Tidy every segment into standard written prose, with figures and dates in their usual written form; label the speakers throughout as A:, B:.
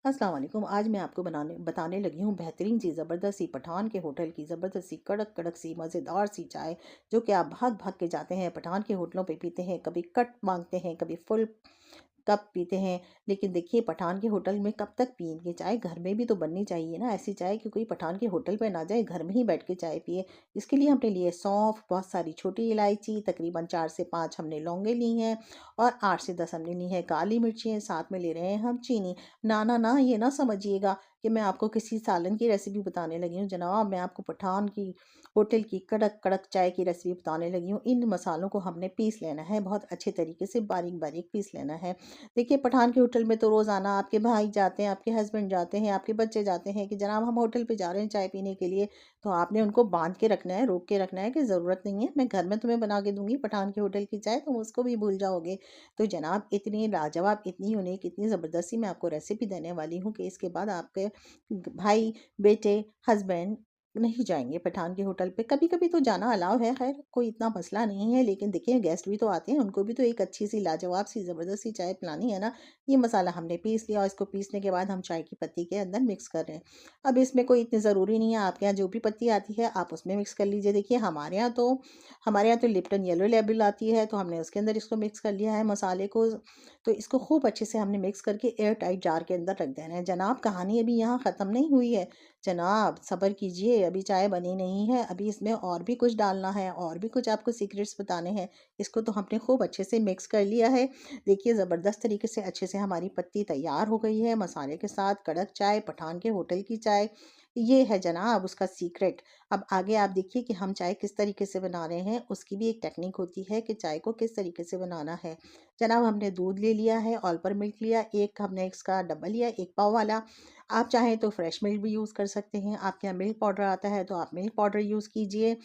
A: अस्सलाम वालेकुम। आज मैं आपको बताने लगी हूँ बेहतरीन सी ज़बरदस्त सी पठान के होटल की ज़बरदस्त सी कड़क कड़क सी मज़ेदार सी चाय, जो कि आप भाग भाग के जाते हैं पठान के होटलों पे पीते हैं। कभी कट मांगते हैं, कभी फुल कप पीते हैं। लेकिन देखिए, पठान के होटल में कब तक पिएंगे चाय? घर में भी तो बननी चाहिए ना ऐसी चाय कि कोई पठान के होटल पे ना जाए, घर में ही बैठ के चाय पिए। इसके लिए हमने लिए सौंफ, बहुत सारी छोटी इलायची, तकरीबन 4 से 5 हमने लौंगे ली हैं और 8 से 10 हमने ली हैं काली मिर्चें। साथ में ले रहे हैं हम चीनी। ना ना ना, ये ना समझिएगा कि मैं आपको किसी सालन की रेसिपी बताने लगी हूँ जनाब। मैं आपको पठान की होटल की कड़क कड़क चाय की रेसिपी बताने लगी हूँ। इन मसालों को हमने पीस लेना है, बहुत अच्छे तरीके से बारीक बारीक पीस लेना है। देखिए, पठान के होटल में तो रोज़ाना आपके भाई जाते हैं, आपके हस्बैंड जाते हैं, आपके बच्चे जाते हैं कि जनाब हम होटल पे जा रहे हैं चाय पीने के लिए। तो आपने उनको बांध के रखना है, रोक के रखना है कि ज़रूरत नहीं है, मैं घर में तुम्हें बना के दूंगी पठान के होटल की चाय, तुम उसको भी भूल जाओगे। तो जनाब, इतनी लाजवाब, इतनी यूनिक, इतनी ज़बरदस्ती मैं आपको रेसिपी देने वाली हूँ कि इसके बाद आपके भाई, बेटे, हस्बैंड नहीं जाएंगे पठान के होटल पे। कभी कभी तो जाना अलाउ है, खैर कोई इतना मसला नहीं है, लेकिन देखिए गेस्ट भी तो आते हैं, उनको भी तो एक अच्छी सी लाजवाब सी ज़बरदस्त सी चाय पिलानी है ना। ये मसाला हमने पीस लिया और इसको पीसने के बाद हम चाय की पत्ती के अंदर मिक्स कर रहे हैं। अब इसमें कोई इतनी ज़रूरी नहीं है, आपके यहाँ जो भी पत्ती आती है आप उसमें मिक्स कर लीजिए। देखिए, हमारे यहाँ तो लिप्टन येलो लेबल आती है, तो हमने उसके अंदर इसको मिक्स कर लिया है मसाले को। तो इसको खूब अच्छे से हमने मिक्स करके एयर टाइट जार के अंदर रख देना है। जनाब, कहानी अभी यहाँ ख़त्म नहीं हुई है। जनाब सब्र कीजिए, अभी चाय बनी नहीं है, अभी इसमें और भी कुछ डालना है, और भी कुछ आपको सीक्रेट्स बताने हैं। इसको तो हमने खूब अच्छे से मिक्स कर लिया है। देखिए, ज़बरदस्त तरीके से अच्छे से हमारी पत्ती तैयार हो गई है मसाले के साथ। कड़क चाय, पठान के होटल की चाय, ये है जनाब उसका सीक्रेट। अब आगे आप देखिए कि हम चाय किस तरीके से बना रहे हैं, उसकी भी एक टेक्निक होती है कि चाय को किस तरीके से बनाना है। जनाब, हमने दूध ले लिया है, ऑलपर मिल्क लिया, एक हमने इसका डब्बा लिया, 1 पाव वाला। आप चाहें तो फ्रेश मिल्क भी यूज़ कर सकते हैं। आपके यहाँ मिल्क पाउडर आता है तो आप मिल्क पाउडर यूज़ कीजिए।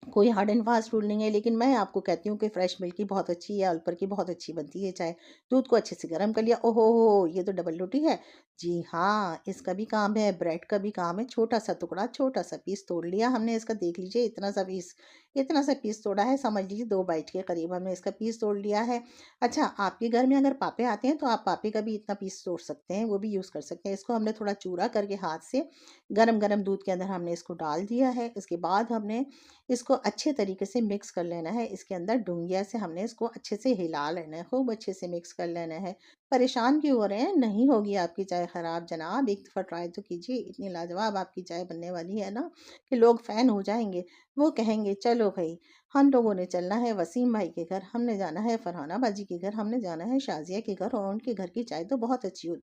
A: कोई हार्ड एंड फास्ट रूल नहीं है, लेकिन मैं आपको कहती हूँ कि फ्रेश मिल्क की बहुत अच्छी या अल्पर की बहुत अच्छी बनती है चाय। दूध को अच्छे से गर्म कर लिया। ओहो हो, ये तो डबल रोटी है। जी हाँ, इसका भी काम है, ब्रेड का भी काम है। छोटा सा टुकड़ा, छोटा सा पीस तोड़ लिया हमने इसका, देख लीजिए इतना सा पीस तोड़ा है, समझ लीजिए 2 बाइट के करीब हमने इसका पीस तोड़ लिया है। अच्छा, आपके घर में अगर पापे आते हैं तो आप पापे का भी इतना पीस तोड़ सकते हैं, वो भी यूज़ कर सकते हैं। इसको हमने थोड़ा चूरा करके हाथ से गरम गरम दूध के अंदर हमने इसको डाल दिया है। इसके बाद हमने इसको अच्छे तरीके से मिक्स कर लेना है। इसके अंदर डुंगिया से हमने इसको अच्छे से हिला लेना है, खूब अच्छे से मिक्स कर लेना है। परेशान क्यों हो रहे हैं? नहीं होगी आपकी चाय ख़राब जनाब, एक दफ़ा ट्राई तो कीजिए। इतनी लाजवाब आपकी चाय बनने वाली है ना कि लोग फ़ैन हो जाएँगे। वो कहेंगे चलो भई, हम लोगों ने चलना है वसीम भाई के घर, हमने जाना है फरहाना बाजी के घर, हमने जाना है शाज़िया के घर, और उनके घर की चाय तो बहुत अच्छी होती है।